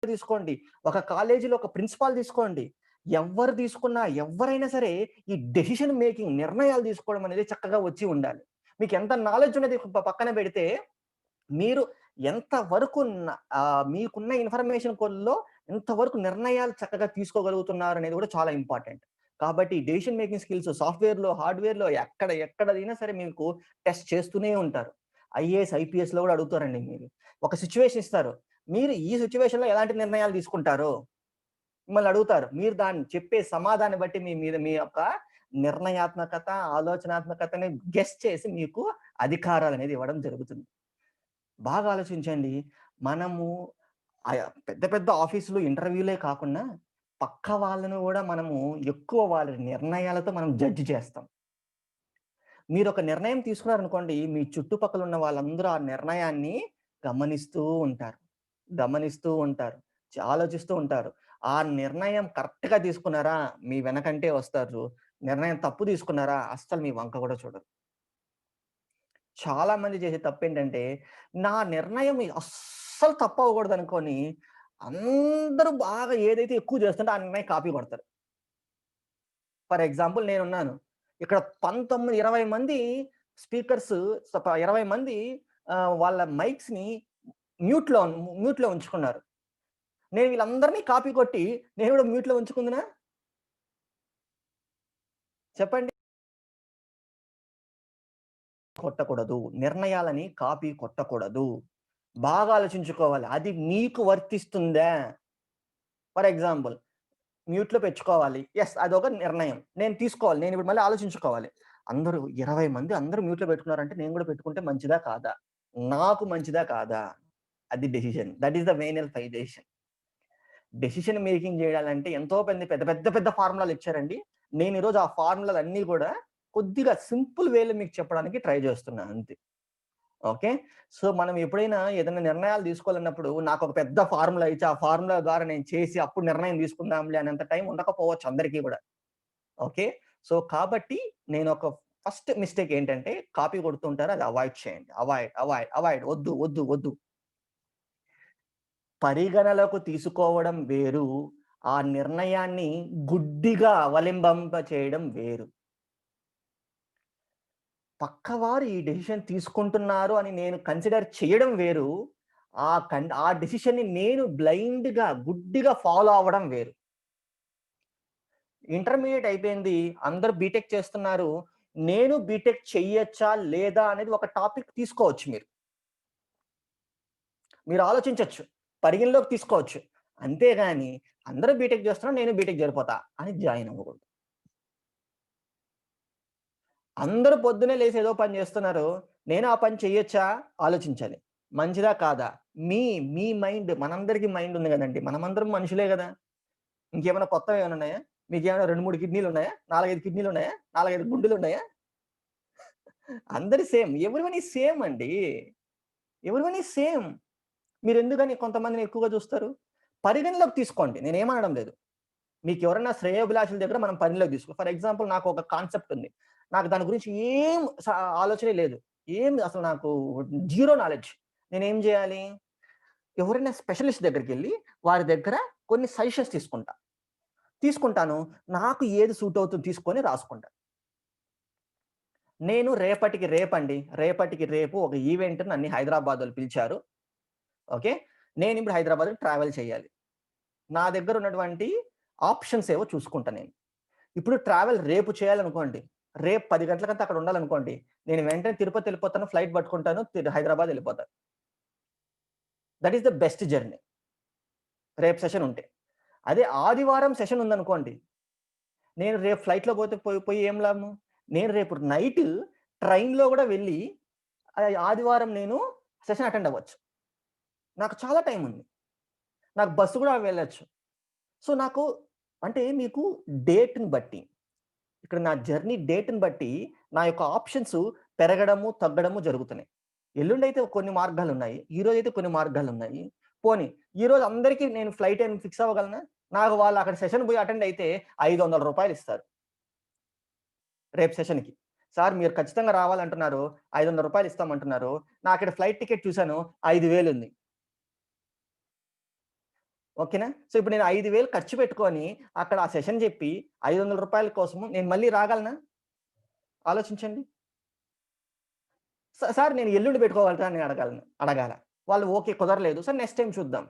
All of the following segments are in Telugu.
తీసుకోండి, ఒక కాలేజీలో ఒక ప్రిన్సిపాల్ తీసుకోండి. ఎవ్వరు తీసుకున్నా, ఎవ్వరైనా సరే ఈ డెసిషన్ మేకింగ్ నిర్ణయాలు తీసుకోవడం అనేది చక్కగా వచ్చి ఉండాలి. మీకెంత నాలెడ్జ్ ఉన్నది పక్కన పెడితే, మీరు ఎంత వరకు మీకున్న ఇన్ఫర్మేషన్ కొల్లో ఎంతవరకు నిర్ణయాలు చక్కగా తీసుకోగలుగుతున్నారనేది కూడా చాలా ఇంపార్టెంట్. కాబట్టి డెసిషన్ మేకింగ్ స్కిల్స్ సాఫ్ట్‌వేర్‌లో, హార్డ్‌వేర్‌లో ఎక్కడైనా సరే మీకు టెస్ట్ చేస్తూనే ఉంటారు. ఐఏఎస్, ఐపీఎస్‌లో కూడా అడుగుతారండి మీరు. ఒక సిట్యుయేషన్ ఇస్తారు. మీరు ఈ సిట్యుయేషన్‌లో ఎలాంటి నిర్ణయాలు తీసుకుంటారు? మిమ్మల్ని అడుగుతారు. మీరు దాన్ని చెప్పే సమాధానం బట్టి మీ మీద మీ యొక్క నిర్ణయాత్మకత, ఆలోచనాత్మకతని గెస్ చేసి మీకు అధికారాలనేది ఇవ్వడం జరుగుతుంది. బాగా ఆలోచించండి. మనము పెద్ద పెద్ద ఆఫీసులు ఇంటర్వ్యూలే కాకుండా, పక్క వాళ్ళను గూడా మనము ఎక్కువ వాళ్ళ నిర్ణయాలతో మనం జడ్జ్ చేస్తాం. మీరొక నిర్ణయం తీసుకున్నారనుకోండి, మీ చుట్టుపక్కల ఉన్న వాళ్ళందరూ ఆ నిర్ణయాన్ని గమనిస్తూ ఉంటారు. గమనిస్తూ ఉంటారు. ఆలోచిస్తూ ఉంటారు. ఆ నిర్ణయం కరెక్ట్‌గా తీసుకున్నారా, మీ వెనకంటే వస్తారు. నిర్ణయం తప్పు తీసుకున్నారా, అస్సలు మీ వంక గూడా చూడరు. చాలా మంది చేసే తప్పేంటంటే, నా నిర్ణయం అస్సలు తప్పవ్వకూడదనుకోని, అందరూ బాగా ఏదైతే ఎక్కువ చేస్తుంటే ఆ నిర్ణయం కాపీ కొడతారు. ఫర్ ఎగ్జాంపుల్ నేనున్నాను. ఇక్కడ 19, 20 మంది స్పీకర్స్ 20 మంది వాళ్ళ మైక్స్‌ని మ్యూట్‌లో మ్యూట్‌లో ఉంచుకున్నారు. నేను వీళ్ళందరిని కాపీ కొట్టి, నేను కూడా మ్యూట్‌లో ఉంచుకుందునా? చెప్పండి. కొట్టకూడదు. నిర్ణయాలని కాపీ కొట్టకూడదు. బాగా ఆలోచించుకోవాలి. అది మీకు వర్తిస్తుందా? ఫర్ ఎగ్జాంపుల్ మ్యూట్‌లో పెట్టుకోవాలి. యెస్. అదొక నిర్ణయం. నేను తీసుకోవాలి. నేనిప్పుడు మళ్ళీ ఆలోచించుకోవాలి. అందరూ 20 మంది అందరూ మ్యూట్‌లో పెట్టుకున్నారంటే నేను గూడా పెట్టుకుంటే మంచిదా? కాదా? నాకు మంచిదా? కాదా? అది డెసిషన్. దట్ ఈస్ ద వేనల్ ఫై డెసిషన్. డెసిషన్ మేకింగ్ జేయాలంటే ఎంతో పెద్ద ఫార్ములాలు ఇచ్చారండి. నేను ఈరోజు ఆ ఫార్ములాలన్నీ గూడా కొద్దిగా సింపుల్ వేలో మీకు చెప్పడానికి ట్రై జేస్తున్నా అంతే. ఓకే. సో, మనం ఎప్పుడైనా ఏదైనా నిర్ణయాలు తీసుకోవాలన్నప్పుడు నాకొక పెద్ద ఫార్ములా ఇచ్చి, ఆ ఫార్ములా ద్వారా నేను చేసి అప్పుడు నిర్ణయం తీసుకుందాంలే అనేంత టైం ఉండకపోవచ్చు అందరికీ గూడా. ఓకే. సో, కాబట్టి నేనొక ఫస్ట్ మిస్టేక్ ఏంటంటే కాపీ కొడుతుంటారు. అది అవాయిడ్ చేయండి. అవాయిడ్. వద్దు. పరిగణలోకి తీసుకోవడం వేరు. ఆ నిర్ణయాన్ని గుడ్డిగా అవలంబింప చేయడం వేరు. పక్కవారు ఈ డెసిషన్ తీసుకుంటున్నారు అని నేను కన్సిడర్ చేయడం వేరు. ఆ డెసిషన్‌ని నేను గుడ్డిగా ఫాలో అవ్వడం వేరు. ఇంటర్మీడియేట్ అయిపోయింది. అందరూ బీటెక్ చేస్తున్నారు. నేను బీటెక్ చెయ్యొచ్చా? లేదా? అనేది ఒక టాపిక్ తీసుకోవచ్చు మీరు. మీరు ఆలోచించొచ్చు. పరిగణలోకి తీసుకోవచ్చు. అంతేగాని అందరూ బీటెక్ చేస్తున్నారు. నేను బీటెక్ జరిపోతా అని జాయిన్ అవ్వకూడదు. అందరూ పొద్దున్నే లేసి ఏదో పని జేస్తున్నారు. నేను ఆ పని చెయ్యొచ్చా? ఆలోచించాలి. మంచిదా? కాదా? మీ, మీ మైండ్ మనందరికి మైండ్ ఉంది గదండీ! మనమందరం మనుషులే గదా! ఇంకేమైనా కొత్తవేమైనా ఉన్నాయా? మీకేమైనా 2, 3 కిడ్నీలున్నాయా? 4, 5 కిడ్నీలున్నాయా? 4, 5 గుండెలున్నాయా? అందరు సేమ్. ఎవ్రీవన్ ఈస్ సేమ్ అండి. Everyone is same. మీరెందుకని కొంతమందిని ఎక్కువగా జూస్తారు? పరిగణలోకి తీసుకోండి. నేనేమనడం లేదు. మీకెవరైనా శ్రేయోభిలాషుల దగ్గర మనం పరిగణలోకి ఫర్ ఎగ్జాంపుల్ నాకొక కాన్సెప్ట్ ఉంది. నాకు దాని గురించి ఏం ఆలోచనే లేదు. అసలు నాకు జీరో నాలెడ్జ్. నేనేం జేయాలి? ఎవరైనా స్పెషలిస్ట్ దగ్గరికెళ్ళి వారి దగ్గర కొన్ని సజెషన్స్ తీసుకుంటాను. నాకు ఏది సూట్ అవుతుందో తీసుకొని రాసుకుంటా. నేను రేపటికి రేపు ఒక ఈవెంట్ నన్ను హైదరాబాదోళ్ళు పిలిచారు. ఓకే. నేనిప్పుడు హైదరాబాద్‌కి ట్రావెల్ చేయాలి. నా దగ్గర ఉన్నటువంటి ఆప్షన్స్ ఏవో చూసుకుంటా నేను. ఇప్పుడు ట్రావెల్ రేపు చేయాలనుకోండి. రేపు 10 గంటలకంతా అక్కడ ఉండాలనుకోండి. నేను వెంటనే తిరుపతి ఎళ్ళిపోతాను. ఫ్లైట్ పట్టుకుంటాను. హైదరాబాద్ ఎళ్ళిపోతాను. That is the best journey. రేపు సెషన్ ఉంటే. అదే ఆదివారం సెషన్ ఉందనుకోండి. నేను రేపు ఫ్లైట్‌లో పోయి ఏం లాభము? నేను రేపు నైట్ ట్రైన్‌లో గూడా వెళ్ళి ఆదివారం నేను సెషన్ అటెండ్ అవ్వచ్చు. నాకు చాలా టైమ్ ఉంది. నాకు బస్సు గూడా వెళ్ళొచ్చు. సో, నాకు అంటే మీకు డేట్‌ని బట్టి ఇక్కడ నా జర్నీ డేట్‌ని బట్టి నా యొక్క ఆప్షన్స్ పెరగడము, తగ్గడము జరుగుతున్నాయి. ఎల్లుండైతే కొన్ని మార్గాలున్నాయి. ఈరోజైతే కొన్ని మార్గాలున్నాయి. పోనీ ఈరోజు అందరికి నేను ఫ్లైట్ ఏం ఫిక్స్ అవ్వగలనా? నాకు వాళ్ళు అక్కడ సెషన్ పోయి అటెండ్ అయితే రూ. 500 ఇస్తారు. రేపు సెషన్‌కి. సార్ మీరు ఖచ్చితంగా రావాలంటున్నారు. రూ. 500 ఇస్తామంటున్నారు. నాకిక్కడ ఫ్లైట్ టికెట్ చూసాను 5000 ఉంది. ఓకేనా? సో, ఇప్పుడు నేను 5,000 ఖర్చు పెట్టుకొని, అక్కడ ఆ సెషన్ చెప్పి, రూ. 500 కోసము నేను మళ్ళీ రాగలనా? ఆలోచించండి. సార్ నేను ఎల్లుండి పెట్టుకోగలరా అని అడగాల. వాళ్ళు ఓకే. కుదరలేదు. సార్ నెక్స్ట్ టైమ్ చూద్దాం.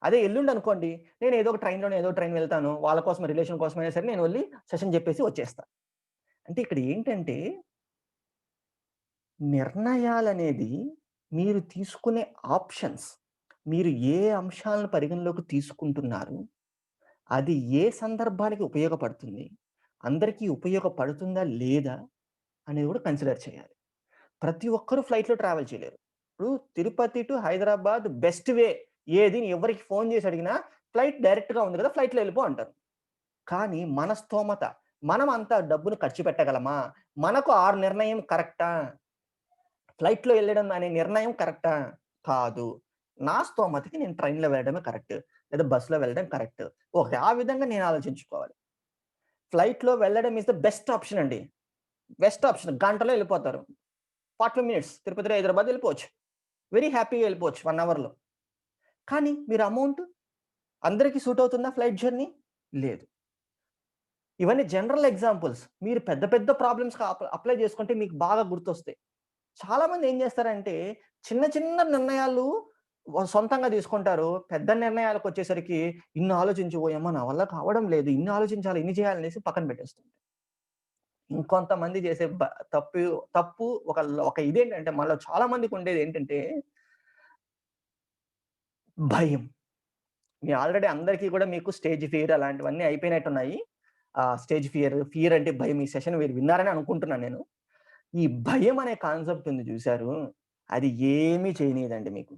అదే ఎల్లుండి అనుకోండి, నేను ఏదో ఒక ట్రైన్ వెళ్తాను. వాళ్ళ కోసం రిలేషన్ కోసమైనా సరే నేను వెళ్లి సెషన్ చెప్పేసి వచ్చేస్తా. అంటే ఇక్కడ ఏంటంటే, నిర్ణయాలనేది మీరు తీసుకునే ఆప్షన్స్, మీరు ఏ అంశాలను పరిగణలోకి తీసుకుంటున్నారు, అది ఏ సందర్భానికి ఉపయోగపడుతుంది, అందరికీ ఉపయోగపడుతుందా లేదా అనేది కూడా కన్సిడర్ చేయాలి. ప్రతి ఒక్కరు ఫ్లైట్‌లో ట్రావెల్ చేయలేరు. ఇప్పుడు Tirupati to Hyderabad best way ఏది అని ఎవరికి ఫోన్ చేసి అడిగినా ఫ్లైట్ డైరెక్ట్‌గా ఉంది కదా! ఫ్లైట్‌లో ఎళ్ళిపో అంటారు. కానీ మన స్తోమత, మనం అంత డబ్బును ఖర్చు పెట్టగలమా? మనకు ఆ నిర్ణయం కరెక్టా? ఫ్లైట్‌లో ఎళ్ళడం అనే నిర్ణయం కరెక్టా? కాదు. నా స్తోమతకి నేను ట్రైన్‌లో వెళ్ళడమే కరెక్ట్. లేదా బస్‌లో వెళ్ళడం కరెక్ట్. ఓకే. ఆ విధంగా నేను ఆలోచించుకోవాలి. ఫ్లైట్‌లో వెళ్ళడం ఈస్ ద బెస్ట్ ఆప్షన్ అండి. Best option. గంటలో ఎళ్ళిపోతారు. 45 మినిట్స్ తిరుపతి టు హైదరాబాద్ ఎళ్ళిపోవచ్చు. వెరీ హ్యాపీగా ఎళ్ళిపోవచ్చు 1 అవర్‌లో. కానీ మీరు అమౌంట్ అందరికి సూట్ అవుతుందా ఫ్లైట్ జర్నీ? లేదు. ఇవన్నీ జనరల్ ఎగ్జాంపుల్స్. మీరు పెద్ద పెద్ద ప్రాబ్లమ్స్‌కి అప్లై చేసుకుంటే మీకు బాగా గుర్తొస్తాయి. చాలామంది ఏం చేస్తారంటే చిన్న చిన్న నిర్ణయాలు సొంతంగా తీసుకుంటారు. పెద్ద నిర్ణయాలకొచ్చేసరికి ఇన్ని ఆలోచించి ఓయమ్మ! నా వల్ల కావడం లేదు. ఇన్ని ఆలోచించాలి, ఇన్ని చేయాలనేసి పక్కన పెట్టేస్తుంటారు. ఇంకొంతమంది చేసే తప్పు తప్పు ఒక ఒక ఇదేంటంటే మనలో చాలా మందికుండేదేంటంటే భయం. మీ ఆల్రెడీ అందరికీ కూడా మీకు స్టేజ్ ఫియర్ అలాంటివన్నీ అయిపోయినట్టున్నాయి. ఫియర్ అంటే భయం. ఈ సెషన్ మీరు విన్నారని అనుకుంటున్నాను నేను. ఈ భయం అనే కాన్సెప్ట్ ఉంది చూసారు? అది ఏమీ చేయనీయదండి మీకు.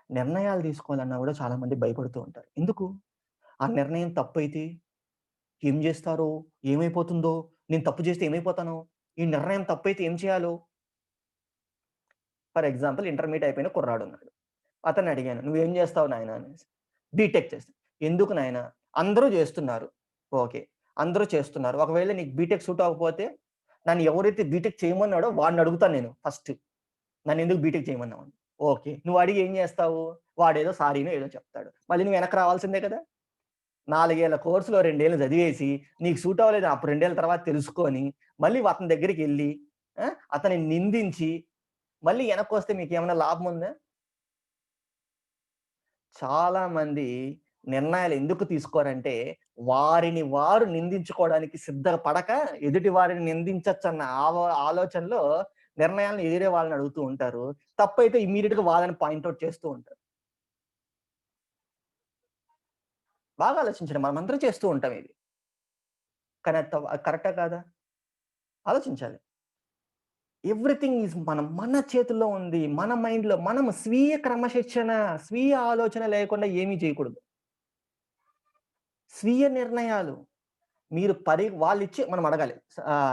నిర్ణయాలు తీసుకోవాలన్నా కూడా చాలా మంది భయపడుతూ ఉంటారు. ఎందుకు? ఆ నిర్ణయం తప్పైతే ఏం జేస్తారో? ఏమైపోతుందో? నేను తప్పు చేస్తే ఏమైపోతానో? ఈ నిర్ణయం తప్పైతే ఏం చేయాలో? ఫర్ ఎగ్జాంపుల్ ఇంటర్మీడియేట్ అయిపోయిన కుర్రాడున్నాడు. అతన్నడిగాను. "నువ్వేం జేస్తావు నాయనా" అనేసి. బీటెక్ చేస్తా. "ఎందుకు నాయనా?" "అందరూ జేస్తున్నారు." ఓకే. అందరూ చేస్తున్నారు. ఒకవేళ నీకు బీటెక్ సూట్ అవ్వకపోతే, నన్ను ఎవరైతే బీటెక్ చేయమన్నాడో వాడినడుగుతాను నేను ఫస్ట్. నన్నెందుకు బీటెక్ చేయమన్నావని. ఓకే. నువ్వు అడిగి ఏం జేస్తావు? వాడేదో సారీనో ఏదో చెప్తాడు. మళ్ళీ నువ్వు వెనక్కి రావాల్సిందే కదా! 4 ఏళ్ల కోర్స్‌లో 2 ఏళ్లు చదివేసి, నీకు సూట్ అవ్వలేదు అప్పుడు 2 ఏళ్ల తర్వాత తెలుసుకొని, మళ్ళీ అతని దగ్గరికెళ్లి ఆ! అతన్ని నిందించి, మళ్ళీ వెనక్కొస్తే మీకేమన్నా లాభముందా? చాలా మంది నిర్ణయాలు ఎందుకు తీసుకోరంటే, వారిని వారు నిందించుకోవడానికి సిద్ధపడక, ఎదుటి వారిని నిందించొచ్చన్న ఆలోచనలో నిర్ణయాలను ఎదిరే వాళ్ళని అడుగుతూ ఉంటారు. తప్పైతే ఇమ్మీడియేట్‌గా వాళ్ళని పాయింట్ ఔట్ చేస్తూ ఉంటారు. బాగా ఆలోచించండి. మనమందరం చేస్తూ ఉంటాం ఇది. కానీ అది కరెక్టా కాదా? ఆలోచించాలి. ఎవ్రీథింగ్ ఈజ్ మన చేతుల్లో ఉంది. మన మైండ్‌లో మనం స్వీయ క్రమశిక్షణ, స్వీయ ఆలోచన లేకుండా ఏమీ చేయకూడదు. స్వీయ నిర్ణయాలు. మీరు వాళ్ళిచ్చి మనం అడగాలి.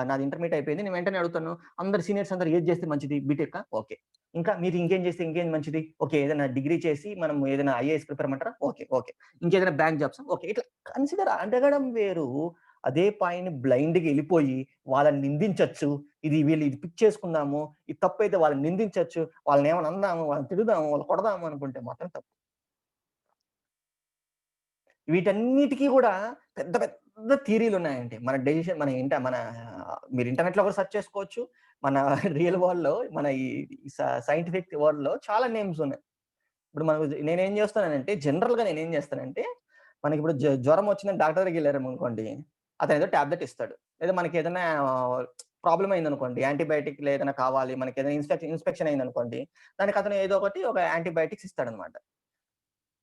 నాది ఇంటర్మీడియేట్ అయిపోయింది. నేను వెంటనే అడుగుతాను. అందరు సీనియర్స్ అందరూ ఏది చేస్తే మంచిది? బీటెకా? ఓకే. ఇంకా మీరు ఇంకేం చేస్తే ఇంకేం మంచిది? ఓకే. ఏదైనా డిగ్రీ చేసి మనం ఏదైనా ఐఏఎస్ ప్రిపేర్ అవ్వమంటారా? ఓకే. ఓకే. ఇంకేదైనా బ్యాంక్ జాబ్సా? ఓకే. ఇట్లా కన్సిడర్ అడగడం వేరు. అదే పాయింట్‌ని బ్లైండ్‌గా ఎళ్ళిపోయి వాళ్ళని నిందించొచ్చు. వీళ్ళు పిక్ చేసుకుందాము. ఇది తప్పైతే వాళ్ళని నిందించొచ్చు. వాళ్ళనేమైనా అందాము, వాళ్ళని తిడదాము, వాళ్ళని కొడదాము అనుకుంటే మాత్రం తప్పు. వీటన్నిటికి గూడా పెద్ద పెద్ద థియరీలున్నాయండి. మన మీరు ఇంటర్నెట్‌లో కూడా సెర్చ్ చేసుకోవచ్చు. మన రియల్ వరల్డ్‌లో మన ఈ సైంటిఫిక్ వరల్డ్‌లో చాలా నేమ్స్ ఉన్నాయి. ఇప్పుడు నేనేం చేస్తున్నానంటే జనరల్‌గా నేనేం చేస్తానంటే, మనకిప్పుడు జ్వరం వచ్చిందని డాక్టర్ దగ్గరికెళ్లారనుకోండి, అతనేదో టాబ్లెట్ ఇస్తాడు. లేదా మనకేదైనా ప్రాబ్లమ్ అయిందనుకోండి, యాంటిబయోటిక్‌లు ఏదైనా కావాలి, మనకేదైనా ఇన్ఫెక్షన్ అయిందనుకోండి, దానికి అతను ఏదో ఒకటి ఒక యాంటిబయోటిక్స్ ఇస్తాడన్నమాట.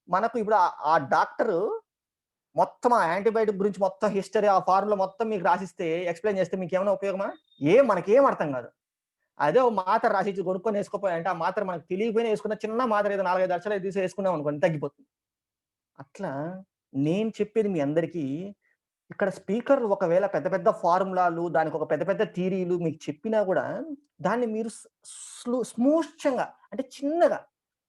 మనకు ఇప్పుడు ఆ డాక్టరు మొత్తం ఆ యాంటిబయోటిక్ గురించి మొత్తం హిస్టరీ, ఆ ఫార్ములా మొత్తం మీకు రాసిస్తే, ఎక్స్‌ప్లెయిన్ చేస్తే మీకేమైనా ఉపయోగమా? మనకేం అర్థం కాదు. అదే ఓ మాత్ర రాసిచ్చి కొనుక్కొని ఏసుకోపోయాడంటే, ఆ మాత్ర మనకు తెలియకపోయినా ఏసుకున్న చిన్న మాత్ర ఏదో 4, 5 అక్షరాలు తీసి ఏసుకున్నామనుకోండి తగ్గిపోతుంది. అట్లా నేను చెప్పేది మీ అందరికీ, ఇక్కడ స్పీకర్ ఒకవేళ పెద్ద పెద్ద ఫార్ములాలు, దానికొక పెద్ద పెద్ద థియరీలు మీకు చెప్పినా గూడా, దాన్ని మీరు స్మూష్చంగా అంటే చిన్నగా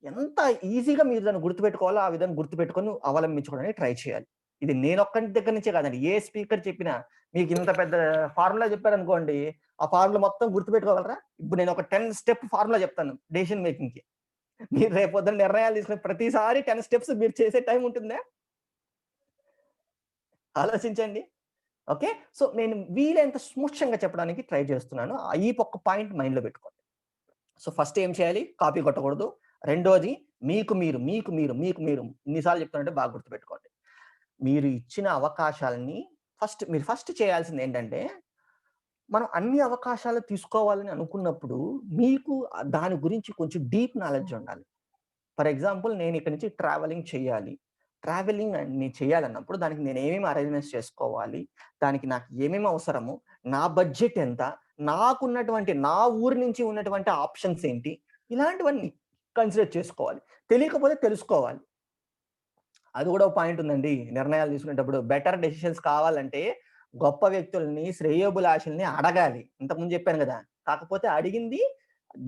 ఎంత ఈజీగా మీరు దాన్ని గుర్తుపెట్టుకోవాలో, ఆ విధంగా గుర్తుపెట్టుకొని అవలంబించుకోవడానికి ట్రై చేయాలి. ఇది నేనొక్కని దగ్గర నుంచే కాదండి. ఏ స్పీకర్ చెప్పినా మీకింత పెద్ద ఫార్ములా చెప్పారనుకోండి, ఆ ఫార్ములా మొత్తం గుర్తుపెట్టుకోగలరా? ఇప్పుడు నేను ఒక 10 స్టెప్ ఫార్ములా చెప్తాను డెసిషన్ మేకింగ్‌కి. మీరు రేపొద్దున నిర్ణయాలు తీసుకునే ప్రతిసారి 10 స్టెప్స్ మీరు చేసే టైం ఉంటుందా? ఆలోచించండి. ఓకే. సో, నేను వీలైనంత సూక్ష్మంగా చెప్పడానికి ట్రై చేస్తున్నాను. ఈ ఒక్క పాయింట్ మైండ్‌లో పెట్టుకోండి. సో, ఫస్ట్ ఏం చేయాలి? కాపీ కొట్టకూడదు. రెండోది మీకు మీరు ఎన్ని సార్లు చెప్తానంటే బాగా గుర్తుపెట్టుకోండి. మీరు ఇచ్చిన అవకాశాలని ఫస్ట్ చేయాల్సిందేంటంటే, మనం అన్ని అవకాశాలు తీసుకోవాలని అనుకున్నప్పుడు, మీకు దాని గురించి కొంచెం డీప్ నాలెడ్జ్ ఉండాలి. ఫర్ ఎగ్జాంపుల్ నేను ఇక్కడి నుంచి ట్రావెలింగ్ చేయాలి. ట్రావెలింగ్ నేను చేయాలన్నప్పుడు దానికి నేను ఏమేమి అరేంజ్‌మెంట్స్ చేసుకోవాలి? దానికి నాకు ఏమేమి అవసరము? నా బడ్జెట్ ఎంత? నాకున్నటువంటి నా ఊరు నుంచి ఉన్నటువంటి ఆప్షన్స్ ఏంటి? ఇలాంటివన్నీ కన్సిడర్ చేసుకోవాలి. తెలియకపోతే తెలుసుకోవాలి. అది కూడా ఒక పాయింట్ ఉందండి. నిర్ణయాలు తీసుకునేటప్పుడు బెటర్ డెసిషన్స్ కావాలంటే గొప్ప వ్యక్తుల్ని, శ్రేయోభిలాషుల్ని అడగాలి. ఇంతకుముందు చెప్పాను గదా! కాకపోతే అడిగింది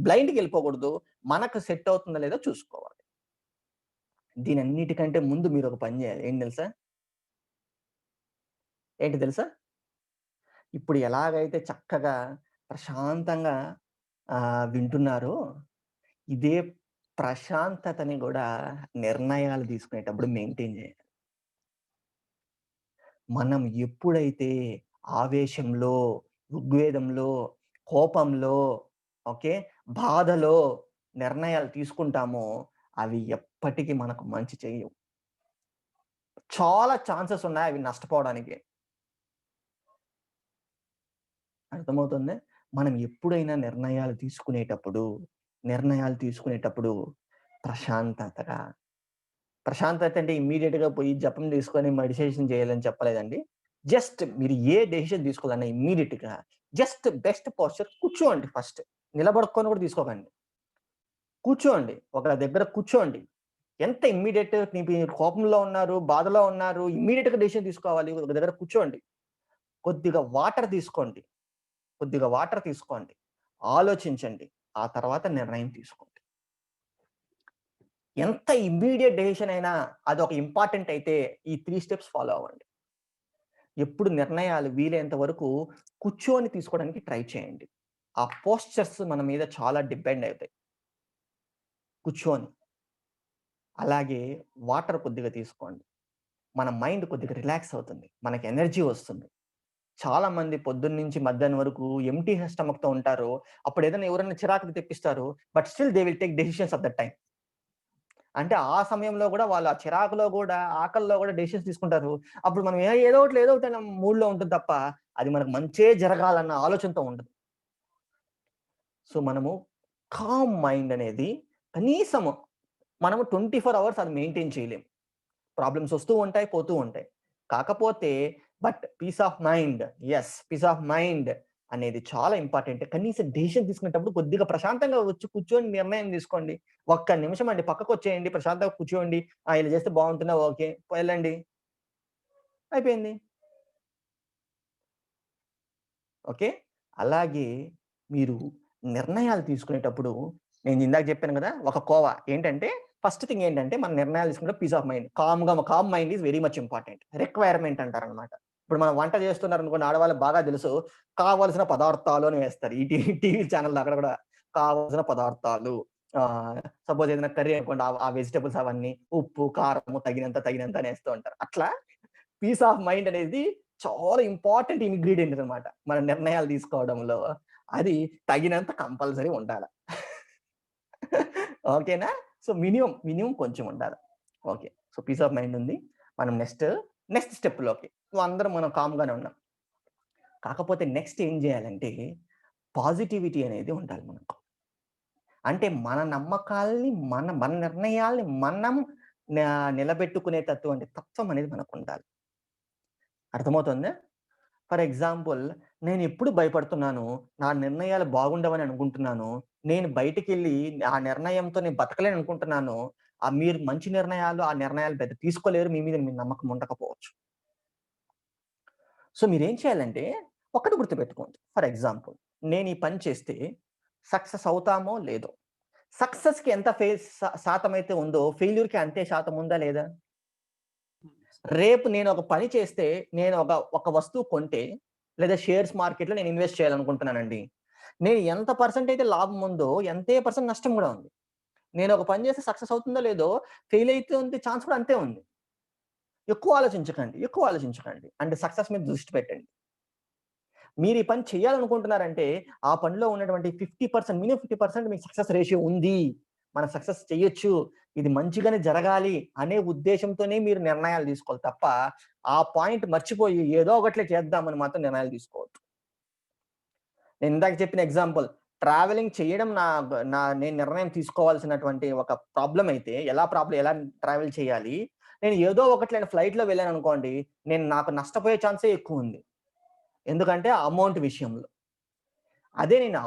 బ్లైండ్‌గెళ్ళిపోకూడదు. మనకు సెట్ అవుతుందో లేదో చూసుకోవాలి. దీనన్నిటికంటే ముందు మీరొక పని జేయాలి. ఏంటి తెలుసా? ఏంటి తెలుసా? ఇప్పుడు ఎలాగైతే చక్కగా ప్రశాంతంగా వింటున్నారో, ఇదే ప్రశాంతతని గూడా నిర్ణయాలు తీసుకునేటప్పుడు మెయింటైన్ జేయాలి. మనం ఎప్పుడైతే ఆవేశంలో, ఉద్వేగంలో, కోపంలో, ఓకే, బాధలో నిర్ణయాలు తీసుకుంటామో, అవి ఎప్పటికి మనకు మంచి చెయ్యవు. చాలా ఛాన్సెస్ ఉన్నాయి అవి నష్టపోవడానికి. అర్థమవుతుందా? మనం ఎప్పుడైనా నిర్ణయాలు తీసుకునేటప్పుడు ప్రశాంతతగా ప్రశాంతత అంటే ఇమ్మీడియేట్‌గా పోయి జపం తీసుకొని మెడిటేషన్ చేయాలని చెప్పలేదండి. జస్ట్ మీరు ఏ డెసిషన్ తీసుకోవాలన్నా ఇమ్మీడియేట్‌గా జస్ట్ బెస్ట్ పోస్చర్ కూర్చోండి ఫస్ట్. నిలబడుకొని కూడా తీసుకోకండి. కూర్చోండి. ఒక దగ్గర కూర్చోండి. ఎంత ఇమ్మీడియేట్ మీరు కోపంలో ఉన్నారు, బాధలో ఉన్నారు, ఇమ్మీడియేట్‌గా డెసిషన్ తీసుకోవాలి. ఒక దగ్గర కూర్చోండి. కొద్దిగా వాటర్ తీసుకోండి. కొద్దిగా వాటర్ తీసుకోండి. ఆలోచించండి. ఆ తర్వాత నిర్ణయం తీసుకోండి. ఎంత ఇమ్మీడియేట్ డెసిషన్ అయినా అదొక ఇంపార్టెంట్ అయితే ఈ 3 స్టెప్స్ ఫాలో అవ్వండి. ఎప్పుడు నిర్ణయాలు వీలైనంత వరకు కూర్చొని తీసుకోవడానికి ట్రై చేయండి. ఆ పోస్చర్స్ మన మీద చాలా డిపెండ్ అవుతాయి. కూర్చొని. అలాగే వాటర్ కొద్దిగా తీసుకోండి. మన మైండ్ కొద్దిగా రిలాక్స్ అవుతుంది. మనకి ఎనర్జీ వస్తుంది. చాలా మంది పొద్దున్నుంచి మధ్యాహ్నం వరకు ఎంప్టీ స్టమక్‌తో ఉంటారు. అప్పుడు ఏదైనా ఎవరైనా చిరాకులు తెప్పిస్తారు. But still they will take decisions at that time. అంటే ఆ సమయంలో గూడా వాళ్ళు ఆ చిరాకులో గూడా, ఆకలిలో గూడా డెసిషన్స్ తీసుకుంటారు. అప్పుడు మనం ఏదో ఒకటి అన్న మూడ్‌లో ఉంటుంది తప్ప, అది మనకు మంచే జరగాలన్న ఆలోచనతో ఉండదు. సో, మనము కామ్ మైండ్ అనేది కనీసము మనము 24 అవర్స్ అది మెయింటైన్ చేయలేం. ప్రాబ్లమ్స్ వస్తూ ఉంటాయి, పోతూ ఉంటాయి. కాకపోతే peace of mind, peace of mind అనేది చాలా ఇంపార్టెంట్. కనీసం డెసిషన్ తీసుకునేటప్పుడు కొద్దిగా ప్రశాంతంగా వచ్చి కూర్చొని నిర్ణయం తీసుకోండి. ఒక్క నిమిషం అండి పక్కకొచ్చేయండి. ప్రశాంతంగా కూర్చోండి. ఇలా చేస్తే బాగుంటుందా? ఓకే. వెళ్ళండి. అయిపోయింది. ఓకే. అలాగే మీరు నిర్ణయాలు తీసుకునేటప్పుడు నేను ఇందాక చెప్పాను గదా! ఒక కోవ ఏంటంటే ఫస్ట్ థింగ్ ఏంటంటే మనం నిర్ణయాలు తీసుకునే peace of mind. Calm mind is very much important. Requirement అంటారనమాట. ఇప్పుడు మనం వంట చేస్తున్నారనుకోండి ఆడవాళ్ళకి బాగా తెలుసు. కావాల్సిన పదార్థాలు అని వేస్తారు. ఈ టీవీ ఛానెల్‌లో అక్కడ కూడా కావాల్సిన పదార్థాలు. సపోజ్ ఏదైనా కర్రీ అనుకోండి ఆ వెజిటబుల్స్ అవన్నీ ఉప్పు, కారము తగినంత అనేస్తూ ఉంటారు. అట్లా పీస్ ఆఫ్ మైండ్ అనేది చాలా ఇంపార్టెంట్ ఇంగ్రీడియెంట్ అన్నమాట. మన నిర్ణయాలు తీసుకోవడంలో. అది తగినంత కంపల్సరీ ఉండాల. ఓకేనా? సో, మినిమమ్ కొంచెం ఉండాలి. Okay. So, peace of mind ఉంది. మనం నెక్స్ట్ స్టెప్‌లోకి అందరం మనం కామ్‌గానే ఉన్నాం. కాకపోతే నెక్స్ట్ ఏం చేయాలంటే పాజిటివిటీ అనేది ఉండాలి మనకు. అంటే మన నమ్మకాల్ని మన నిర్ణయాల్ని మనం న నిలబెట్టుకునేటటువంటి తత్వం అనేది మనకుండాలి. అర్థమవుతుందా? ఫర్ ఎగ్జాంపుల్ నేనెప్పుడు భయపడుతున్నాను. నా నిర్ణయాలు బాగుండవని అనుకుంటున్నాను. నేను బయటికెళ్ళి ఆ నిర్ణయంతో నేను బతకలేననుకుంటున్నాను. మీరు మంచి నిర్ణయాలు, ఆ నిర్ణయాలు పెద్ద తీసుకోలేరు. మీ మీద మీకు నమ్మకం ఉండకపోవచ్చు. సో, మీరేం చేయాలంటే ఒక్కటి గుర్తుపెట్టుకోండి. ఫర్ ఎగ్జాంపుల్ నేను ఈ పని చేస్తే సక్సెస్ అవుతామో లేదో. సక్సెస్‌కి ఎంత శాతమైతే ఉందో ఫెయిల్యూర్‌కి అంతే శాతం ఉందా లేదా? రేపు నేను ఒక పని చేస్తే, నేను ఒక వస్తువు కొంటే, లేదా షేర్స్ మార్కెట్‌లో నేను ఇన్వెస్ట్ చేయాలనుకుంటున్నానండి. నేను ఎంత పర్సెంట్ అయితే లాభం ఉందో, ఎంతే పర్సెంట్ నష్టం గూడా ఉంది. నేను ఒక పని చేస్తే సక్సెస్ అవుతుందో లేదో, ఫెయిల్ అయితుంది ఛాన్స్ కూడా అంతే ఉంది. ఎక్కువ ఆలోచించకండి. ఎక్కువ ఆలోచించకండి. అండ్ సక్సెస్ మీద దృష్టి పెట్టండి. మీరు ఈ పని చేయాలనుకుంటున్నారంటే, ఆ పనిలో ఉన్నటువంటి 50% మినిమమ్ 50% మీకు సక్సెస్ రేషియో ఉంది. మనం సక్సెస్ చేయొచ్చు. ఇది మంచిగానే జరగాలి అనే ఉద్దేశ్యంతోనే మీరు నిర్ణయాలు తీసుకోవాలి తప్ప, ఆ పాయింట్ మర్చిపోయి ఏదో ఒకట్లే చేద్దామని మాత్రం నిర్ణయాలు తీసుకోవద్దు. నేను ఇందాక చెప్పిన ఎగ్జాంపుల్ ట్రావెలింగ్ చేయడం నేను నిర్ణయం తీసుకోవాల్సినటువంటి ఒక ప్రాబ్లమ్ అయితే, ఎలా ట్రావెల్ చేయాలి? నేను ఏదో ఒకటి ఫ్లైట్‌లో వెళ్ళాననుకోండి, నాకు నష్టపోయే ఛాన్సే ఎక్కువుంది. ఎందుకంటే ఆ అమౌంట్ విషయంలో. అదే నేను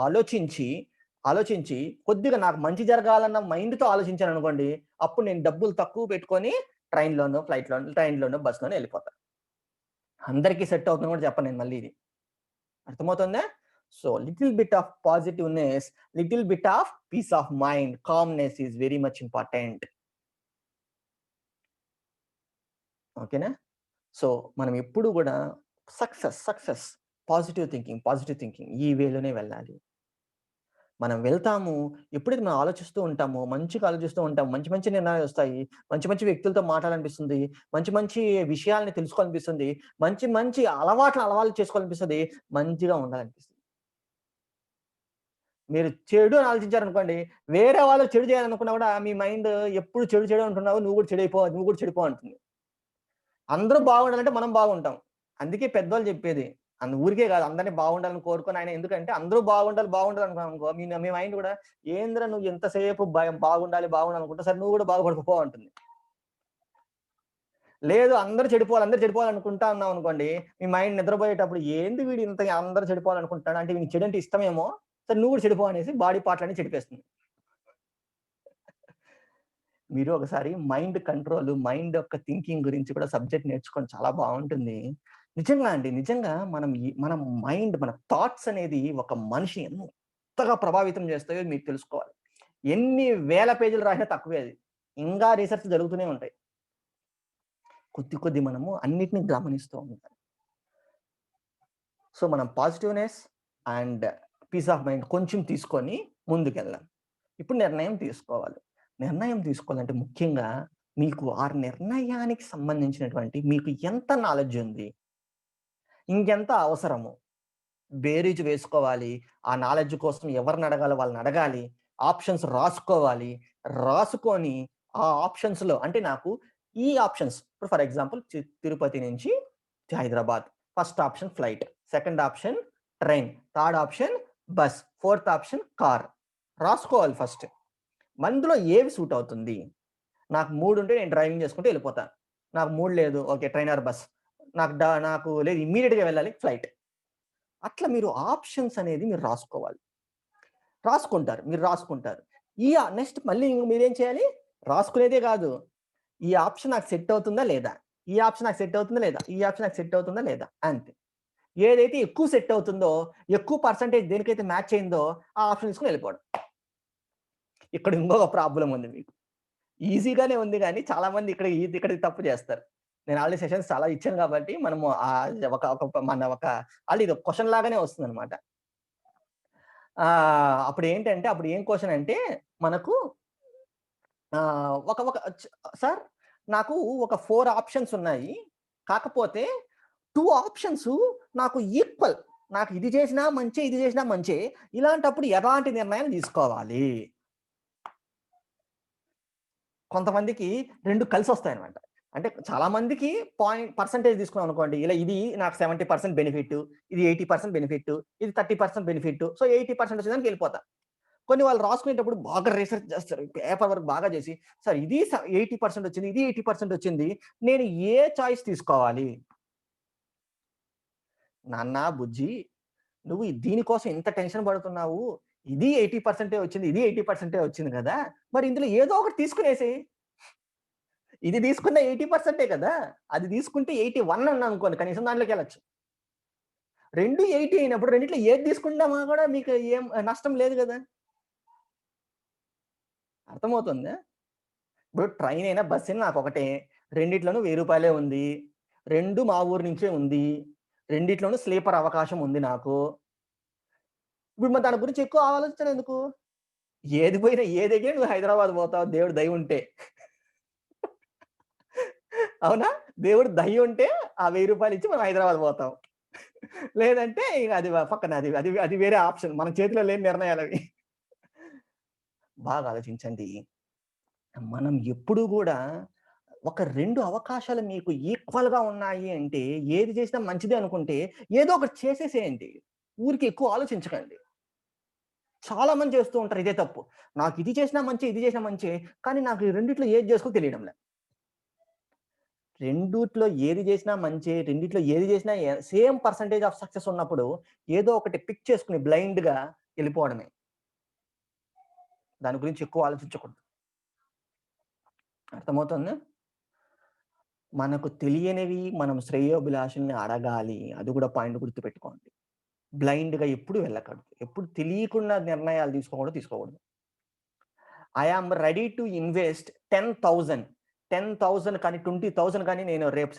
ఆలోచించి కొద్దిగా నాకు మంచి జరగాలన్న మైండ్‌తో ఆలోచించాననుకోండి, అప్పుడు నేను డబ్బులు తక్కువ పెట్టుకొని ట్రైన్‌లోనో, బస్‌లోనో ఎళ్ళిపోతా. అందరికి సెట్ అవుతుందని కూడా చెప్పను నేను మళ్ళీ ఇది. అర్థమవుతుందా? So, little bit of positiveness, little bit of piece of mind, calmness is very much important. ఓకేనా? సో, మనం ఎప్పుడు గూడా సక్సెస్, పాజిటివ్ థింకింగ్ ఈ వేలోనే వెళ్ళాలి. మనం వెళ్తాము. ఎప్పుడైతే మనం ఆలోచిస్తూ ఉంటామో, మంచిగా ఆలోచిస్తూ ఉంటాం. మంచి మంచి నిర్ణయాలొస్తాయి. మంచి మంచి వ్యక్తులతో మాట్లాడాలనిపిస్తుంది. మంచి మంచి విషయాల్ని తెలుసుకోవాలనిపిస్తుంది. మంచి మంచి అలవాట్లు చేసుకోవాలనిపిస్తది. మంచిగా ఉండాలనిపిస్తది. మీరు చెడు అని ఆలోచించారనుకోండి, వేరే వాళ్ళు చెడు చేయాలనుకున్నా గూడా మీ మైండ్ ఎప్పుడు చెడు అంటున్నావు. నువ్వు కూడా చెడిపో అంటుంది. అందరూ బాగుండాలంటే మనం బాగుంటాం. అందుకే పెద్దోళ్ళు చెప్పేది. ఊరికే కాదు అందరిని బాగుండాలని కోరుకొని ఆయన ఎందుకంటే అందరూ బాగుండాలి అనుకున్నామనుకో మీ మైండ్ కూడా ఏందిరా నువ్వు ఎంతసేపు బాగుండాలనుకుంటా సరే నువ్వు కూడా బాగుపడకపో అంటుంది. లేదు అందరూ చెడిపోవాలనుకుంటా ఉన్నావనుకోండి, మీ మైండ్ నిద్రపోయేటప్పుడు ఏంది వీడు ఇంత అందరూ చెడిపోవాలనుకుంటున్నాడు అంటే వీనికి చెడంటే ఇష్టమేమో, సరే నువ్వు కూడా చెడిపో అనేసి బాడీ పార్ట్‌లన్నీ చెడిపేస్తుంది. మీరు ఒకసారి మైండ్ యొక్క థింకింగ్ గురించి కూడా సబ్జెక్ట్ నేర్చుకోండి. చాలా బావుంటుంది. నిజంగా అండి. నిజంగా మన మన థాట్స్ అనేది ఒక మనిషిని ఎంతగా ప్రభావితం చేస్తాయో మీకు తెలుసుకోవాలి. ఎన్ని వేల పేజీలు రాసినా తక్కువే అది. ఇంకా రిసర్చ్ జరుగుతూనే ఉంటాయి. కొద్ది మనము అన్నిటిని గమనిస్తూ ఉండాలి. సో, మనం positiveness and peace of mind కొంచెం తీసుకొని ముందుకెళ్ళాలి. ఇప్పుడు నిర్ణయం తీసుకోవాలి. నిర్ణయం తీసుకోవాలంటే ముఖ్యంగా మీకు ఆ నిర్ణయానికి సంబంధించినటువంటి మీకు ఎంత నాలెడ్జ్ ఉంది? ఇంకెంత అవసరము? బేరీజు వేసుకోవాలి. ఆ నాలెడ్జ్ కోసం ఎవరిని అడగాలో వాళ్ళని అడగాలి. ఆప్షన్స్ రాసుకోవాలి. రాసుకొని ఆ ఆప్షన్స్‌లో అంటే నాకు ఈ ఆప్షన్స్ ఇప్పుడు ఫర్ ఎగ్జాంపుల్ తిరుపతి నుంచి Hyderabad. First option flight. Second option train. Third option bus. Fourth option car. రాసుకోవాలి ఫస్ట్. అందులో ఏవి సూట్ అవుతుంది? నాకు మూడుంటే నేను డ్రైవింగ్ చేసుకుంటూ ఎళ్ళిపోతా. నాకు 3 లేదు. ఓకే. Train or bus. నాకు లేదు ఇమ్మీడియేట్‌గా వెళ్ళాలి ఫ్లైట్. అట్లా మీరు ఆప్షన్స్ అనేది మీరు రాసుకోవాలి. మీరు రాసుకుంటారు. నెక్స్ట్ మళ్ళీ మీరేం చేయాలి? రాసుకునేదే గాదు. ఈ ఆప్షన్ నాకు సెట్ అవుతుందా లేదా? ఈ ఆప్షన్ నాకు సెట్ అవుతుందా లేదా? ఈ ఆప్షన్ నాకు సెట్ అవుతుందా లేదా? అంతే. ఏదైతే ఎక్కువ సెట్ అవుతుందో, ఎక్కువ పర్సెంటేజ్ దేనికైతే మ్యాచ్ అయిందో ఆ ఆప్షన్ తీసుకొని ఎళ్ళిపోవడం. ఇక్కడ ఇంకొక ప్రాబ్లమ్ ఉంది మీకు. ఈజీగానే ఉంది గానీ చాలా మంది ఇక్కడ తప్పు చేస్తారు. నేను ఆల్రెడీ సెషన్స్ చాలా ఇచ్చాను గాబట్టి మనము ఒక ఒక మన ఒక ఆల్రెడీ ఇది ఒక క్వెషన్ లాగానే వస్తుందన్నమాట. అప్పుడు ఏం క్వెషన్ అంటే మనకు ఒక ఒక సార్ నాకు ఒక 4 ఆప్షన్స్ ఉన్నాయి. కాకపోతే 2 ఆప్షన్స్ నాకు ఈక్వల్. నాకు ఇది చేసినా మంచే, ఇది చేసినా మంచే. ఇలాంటప్పుడు ఎలాంటి నిర్ణయం తీసుకోవాలి? కొంతమందికి 2 కలిసొస్తాయన్నమాట. అంటే చాలా మందికి పర్సెంటేజ్ తీసుకున్నామనుకోండి. ఇది నాకు 70% బెనిఫిట్, ఇది 80% బెనిఫిట్, ఇది 30% బెనిఫిట్. సో, 80% వచ్చేదానికి ఎళ్ళిపోతా. కొన్ని వాళ్ళు రాసుకునేటప్పుడు బాగా రిసర్చ్ చేస్తారు. పేపర్ వర్క్ బాగా చేసి, సార్ ఇది 80% వచ్చింది. ఇది 80% వచ్చింది. నేను ఏ చాయిస్ తీసుకోవాలి? నాన్న, బుజ్జి నువ్వు దీనికోసం ఇంత టెన్షన్ పడుతున్నావు. ఇది 80% వచ్చింది. ఇది 80% వచ్చింది కదా! మరి ఇందులో ఏదో ఒకటి తీసుకొనేసేయి. ఇది తీసుకున్న 80% కదా! అది తీసుకుంటే 81 అన్నాననుకోండి కనీసం దాంట్లోకెళ్ళొచ్చు. 2 80 అయినప్పుడు రెండిట్లో ఏది తీసుకున్నా కూడా మీకు ఏం నష్టం లేదు గదా! అర్థమవుతుందా? ఇప్పుడు ట్రైన్ అయినా, బస్ అయినా నాకొకటే. రెండిట్లోనూ రూ. 1000 ఉంది. 2 మా ఊరు నుంచే ఉంది. రెండిట్లోనూ స్లీపర్ అవకాశం ఉంది నాకు. ఇప్పుడు మరి దాని గురించి ఎక్కువ ఆలోచించడం ఎందుకు? ఏది పోయినా ఏదెగినా నువ్వు హైదరాబాద్ పోతావు దేవుడి దయ ఉంటే. అవునా? దేవుడి దయ ఉంటే ఆ రూ. 1000 ఇచ్చి మనం హైదరాబాద్ పోతాం. లేదంటే ఇగ అది పక్కన అది అది అది వేరే ఆప్షన్. మన చేతిలో లేని నిర్ణయాలవి. బాగా ఆలోచించండి. మనం ఎప్పుడూ గూడా ఒక 2 అవకాశాలు మీకు ఈక్వల్‌గా ఉన్నాయి అంటే, ఏది చేసినా మంచిదే అనుకుంటే, ఏదో ఒకటి చేసేసేయండి. ఊరికే ఎక్కువ ఆలోచించకండి. చాలా మంది చేస్తూ ఉంటారు ఇదే తప్పు. నాకు ఇది చేసినా మంచే, ఇది చేసినా మంచే. కానీ నాకు ఈ రెండిట్లో ఏది చేసుకోవాలో తెలియడంలే. రెండిట్లో ఏది చేసినా మంచే, రెండిట్లో ఏది చేసినా సేమ్ పర్సెంటేజ్ ఆఫ్ సక్సెస్ ఉన్నప్పుడు, ఏదో ఒకటి పిక్ చేసుకొని బ్లైండ్‌గా ఎళ్ళిపోవడమే. దాని గురించి ఎక్కువ ఆలోచించకూడదు. అర్థమవుతుందా? మనకు తెలియనివి మనం శ్రేయోభిలాషుల్ని అడగాలి. అది కూడా పాయింట్ గుర్తుపెట్టుకోండి. బ్లైండ్‌గా ఎప్పుడు వెళ్ళకూడదు. ఎప్పుడు తెలియకుండా నిర్ణయాలు తీసుకోకూడదు. I am ready to invest 10,000 కానీ 20,000 కానీ నేను రేపు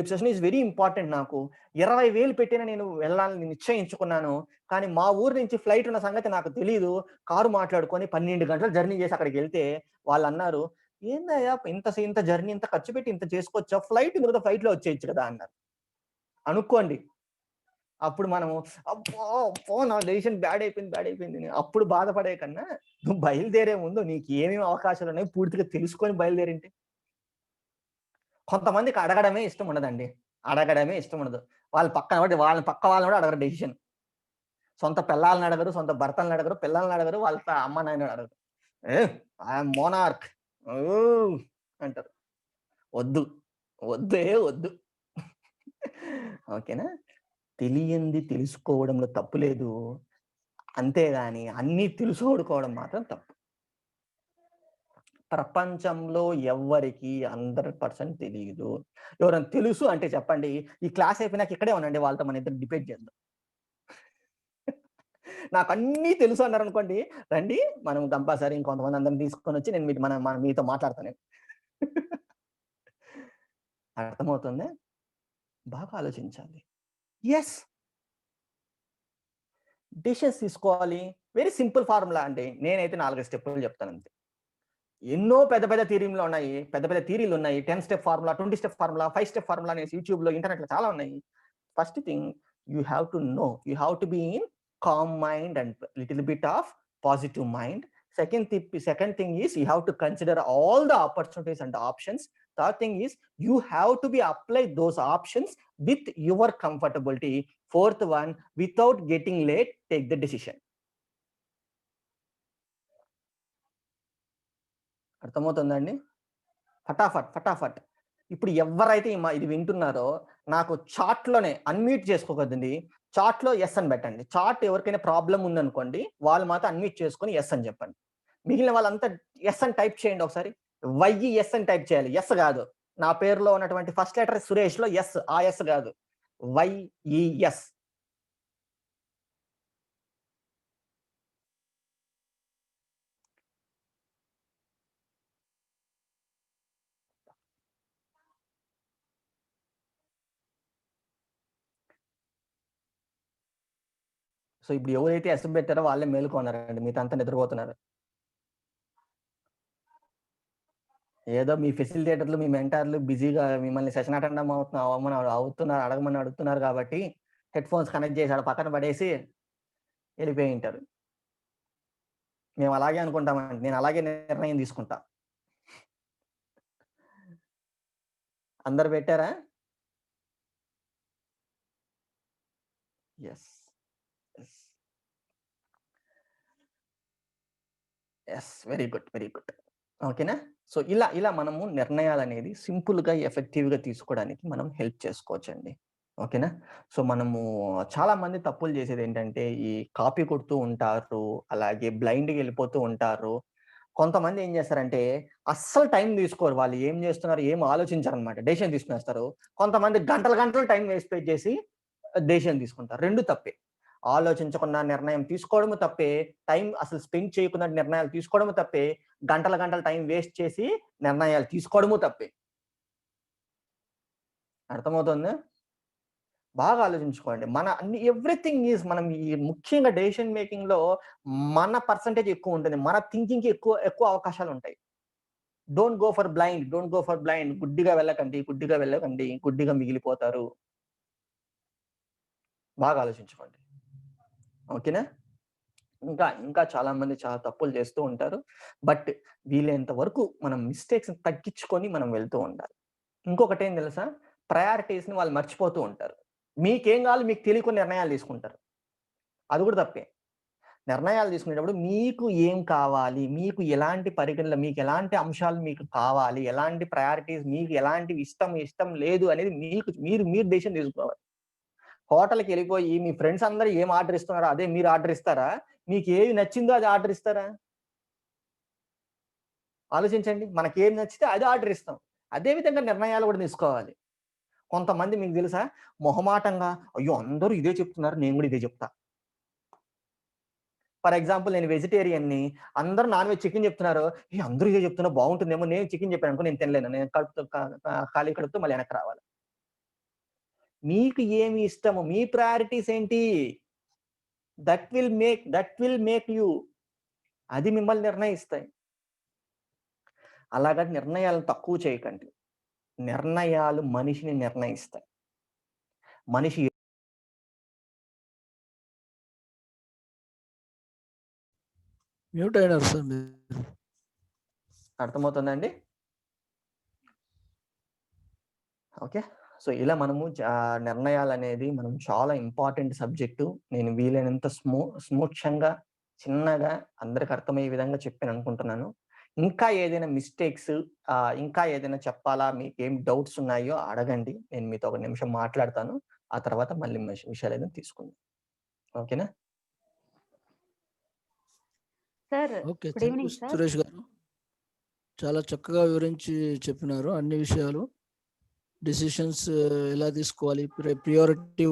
సెషన్ ఈస్ వెరీ ఇంపార్టెంట్ నాకు. 20,000 పెట్టినా నేను వెళ్ళాలని నిశ్చయించుకున్నాను. కానీ మా ఊరు నుంచి ఫ్లైట్ ఉన్న సంగతి నాకు తెలీదు. కారు మాట్లాడుకొని 12 గంటలు జర్నీ చేసి అక్కడికెళ్తే వాళ్ళన్నారు, "ఏందయ్యా ఇంత జర్నీ ఇంత ఖర్చు పెట్టి ఇంత చేసుకోవచ్చా? ఫ్లైట్ ఉంది కదా! ఫ్లైట్‌లో వచ్చేయొచ్చు కదా!" అన్నారు. అనుకోండి. అప్పుడు మనము అబ్బా! అబ్బా! నా డెసిషన్ బ్యాడ్ అయిపోయింది అని. అప్పుడు బాధపడే కన్నా, నువ్వు బయలుదేరే ముందు నీకు ఏమేమి అవకాశాలున్నాయో పూర్తిగా తెలుసుకొని బయలుదేరింటే కొంతమందికి అడగడమే ఇష్టం ఉండదండి. అడగడమే ఇష్టం ఉండదు. వాళ్ళని పక్క వాళ్ళని కూడా అడగరు డెసిషన్. సొంత పెళ్ళాలని అడగరు, సొంత భర్తలని అడగరు, పిల్లల్ని అడగరు, వాళ్ళ అమ్మ నాయనని అడగరు. ఏ ఐ యామ్ మోనార్క్ ఓహ్! అంటారు. వద్దు. వద్దే వద్దు. ఓకేనా? తెలియంది తెలుసుకోవడంలో తప్పు లేదు. అంతేగాని అన్నీ తెలుసోడుకోవడం మాత్రం తప్పు. ప్రపంచంలో ఎవ్వరికీ 100% తెలీదు. ఎవరైనా తెలుసు అంటే చెప్పండి. ఈ క్లాస్ అయిపోయినాక ఇక్కడే ఉండండి. వాళ్ళతో మన ఇద్దరం డిబేట్ చేద్దాం. నాకన్నీ తెలుసు అన్నారనుకోండి, రండి మనం కంపల్సరీ ఇంకొంతమంది అందరిని తీసుకొనొచ్చి నేను మీతో మీతో మాట్లాడతా నేను. అర్థమవుతుందా? బాగా ఆలోచించాలి. యెస్. డెసిషన్స్ తీసుకోవాలి. వెరీ సింపుల్ ఫార్ములా అండి. నేనైతే 4 స్టెప్పులు చెప్తానంతే. ఎన్నో పెద్ద పెద్ద థియరీలు ఉన్నాయి. పెద్ద పెద్ద థియరీలున్నాయి. 10 step formula, 20 step formula, 5 step formula అనేసి యూట్యూబ్‌లో, ఇంటర్నెట్‌లో చాలా ఉన్నాయి. First thing you have to know. You have to be in calm mind and little bit of positive mind. Second thing is you have to consider all the opportunities and options. Third thing is you have to be apply those options with your comfortability. Fourth one, without getting late, take the decision. అర్థమవుతుందా అండి? ఫటాఫట్. ఇప్పుడు ఎవ్వరైతే ఇది వింటున్నారో నాకు చాట్‌లోనే అన్‌మ్యూట్ చేసుకోకూడదండి. చాట్‌లో యెస్ అని పెట్టండి. చాట్ ఎవరికైనా ప్రాబ్లమ్ ఉందనుకోండి, వాళ్ళు మాత్రం అన్‌మ్యూట్ చేసుకొని యెస్ అని చెప్పండి. మిగిలిన వాళ్ళంతా యెస్ అని టైప్ చేయండి ఒకసారి. వైఈఎస్ అని టైప్ చేయాలి. యెస్ గాదు. నా పేరులో ఉన్నటువంటి ఫస్ట్ లెటర్ సురేష్‌లో యెస్. ఆ యెస్ గాదు. వైఈఎస్. సో, ఇప్పుడు ఎవరైతే యెస్ పెట్టారో వాళ్ళే మేలుకున్నారండి. మిగతా అంతా నిద్రపోతున్నారు. ఏదో మీ ఫెసిలిటేటర్లు, మీ మెంటార్‌లు బిజీగా మిమ్మల్ని సెషన్ అటెండ్ అడగమని అడుగుతున్నారు కాబట్టి, హెడ్‌ఫోన్స్ కనెక్ట్ చేసి ఆడ పక్కన పడేసి ఎళ్ళిపోయుంటారు. మేము అలాగే అనుకుంటామండి. నేను అలాగే నిర్ణయం తీసుకుంటా. అందరూ పెట్టారా? Yes. Yes. Yes. Very good. ఓకేనా? సో, ఇలా మనము నిర్ణయాలనేది సింపుల్‌గా, ఎఫెక్టివ్‌గా తీసుకోవడానికి మనం హెల్ప్ చేసుకోవచ్చండి. ఓకేనా? సో, మనము చాలా మంది తప్పులు చేసేదేంటంటే, ఈ కాపీ కొడుతూ ఉంటారు. అలాగే బ్లైండ్‌గా ఎళ్ళిపోతూ ఉంటారు. కొంతమంది ఏం చేస్తారంటే, అస్సలు టైం తీసుకోరు. వాళ్ళు ఏం చేస్తున్నారు, ఏం ఆలోచించరనమాట. డెసిషన్ తీసుకునేస్తారు. కొంతమంది గంటలు, గంటలు టైం వేస్ట్ చేసి డెసిషన్ తీసుకుంటారు. 2 తప్పే. ఆలోచించకుండా నిర్ణయం తీసుకోవడము తప్పే. టైం అసలు స్పెండ్ చేయకుండా నిర్ణయాలు తీసుకోవడము తప్పే. గంటలు, గంటలు టైం వేస్ట్ చేసి నిర్ణయాలు తీసుకోవడము తప్పే. అర్థమవుతుందా? బాగా ఆలోచించుకోండి. మన అన్ని ఎవ్రీథింగ్ ఈజ్ మనం ఈ ముఖ్యంగా డెసిషన్ మేకింగ్‌లో మన పర్సెంటేజ్ ఎక్కువుంటుంది. మన థింకింగ్‌కి ఎక్కువ ఎక్కువ అవకాశాలుంటాయి. Don't go for blind. గుడ్డిగా వెళ్ళకండి, గుడ్డిగా వెళ్ళకండి. గుడ్డిగా మిగిలిపోతారు. బాగా ఆలోచించుకోండి. ఓకేనా? ఇంకా చాలా మంది చాలా తప్పులు చేస్తూ ఉంటారు. బట్ వీలైనంత వరకు మనం మిస్టేక్స్‌ని తగ్గించుకొని మనం వెళ్తూ ఉండాలి. ఇంకొకటేం తెలుసా? ప్రయారిటీస్‌ని వాళ్ళు మర్చిపోతూ ఉంటారు. మీకేం కావాలో మీకు తెలియకుండా నిర్ణయాలు తీసుకుంటారు. అది కూడా తప్పే. నిర్ణయాలు తీసుకునేటప్పుడు మీకు ఏం కావాలి? మీకు ఎలాంటి పరిగణలు మీకెలాంటి అంశాలు మీకు కావాలి? ఎలాంటి ప్రయారిటీస్ మీకు ఎలాంటివి ఇష్టం లేదు అనేది మీరు డెసిషన్ తీసుకోవాలి. హోటల్‌కెళ్ళిపోయి మీ ఫ్రెండ్స్ అందరూ ఏం ఆర్డర్ ఇస్తున్నారో అదే మీరు ఆర్డర్ ఇస్తారా? మీకేది నచ్చిందో అది ఆర్డర్ ఇస్తారా? ఆలోచించండి. మనకేది నచ్చితే అది ఆర్డర్ ఇస్తాం. అదే విధంగా నిర్ణయాలు కూడా తీసుకోవాలి. కొంతమంది మీకు తెలుసా? మొహమాటంగా అయ్యో! అందరూ ఇదే చెప్తున్నారు. నేను కూడా ఇదే చెప్తా. ఫర్ ఎగ్జాంపుల్ నేను వెజిటేరియన్‌ని. అందరూ నాన్ వెజ్ చికెన్ చెప్తున్నారు. అందరూ ఇదే చెప్తున్నారు బావుంటుందేమో నేను చికెన్ చెప్పాననుకో నేను తినలేను. నేను కడుపుతో ఖాళీ కడుపుతో మళ్ళీ వెనక్కి రావాలి. మీకు ఏమి ఇష్టము? మీ ప్రయారిటీస్ ఏంటి? That will make you. అది మిమ్మల్ని నిర్ణయిస్తాయి. అలాగని నిర్ణయాలను తక్కువ చేయకండి. నిర్ణయాలు మనిషిని నిర్ణయిస్తాయి. మనిషి మ్యూట్ అయినారు సార్ మీరు. అర్థమవుతుందండి? ఓకే. సో, ఇలా మనము నిర్ణయాలనేది మనం చాలా ఇంపార్టెంట్ సబ్జెక్టు. నేను వీలైనంత స్మూక్షంగా, చిన్నగా అందరికి అర్థమయ్యే విధంగా చెప్పాననుకుంటున్నాను. ఇంకా ఏదైనా మిస్టేక్స్ ఇంకా ఏదైనా చెప్పాలా? మీకేం డౌట్స్ ఉన్నాయో అడగండి. నేను మీతో ఒక నిమిషం మాట్లాడతాను. ఆ తర్వాత మళ్ళీ విషయాలేదైనా తీసుకుందాం. ఓకేనా? Sir okay. Good thank you evening sir. Suresh గారు. చాలా చక్కగా వివరించి చెప్పినారు అన్ని విషయాలు. డెసిషన్స్ ఎలా తీసుకోవాలి, ప్రియారిటీ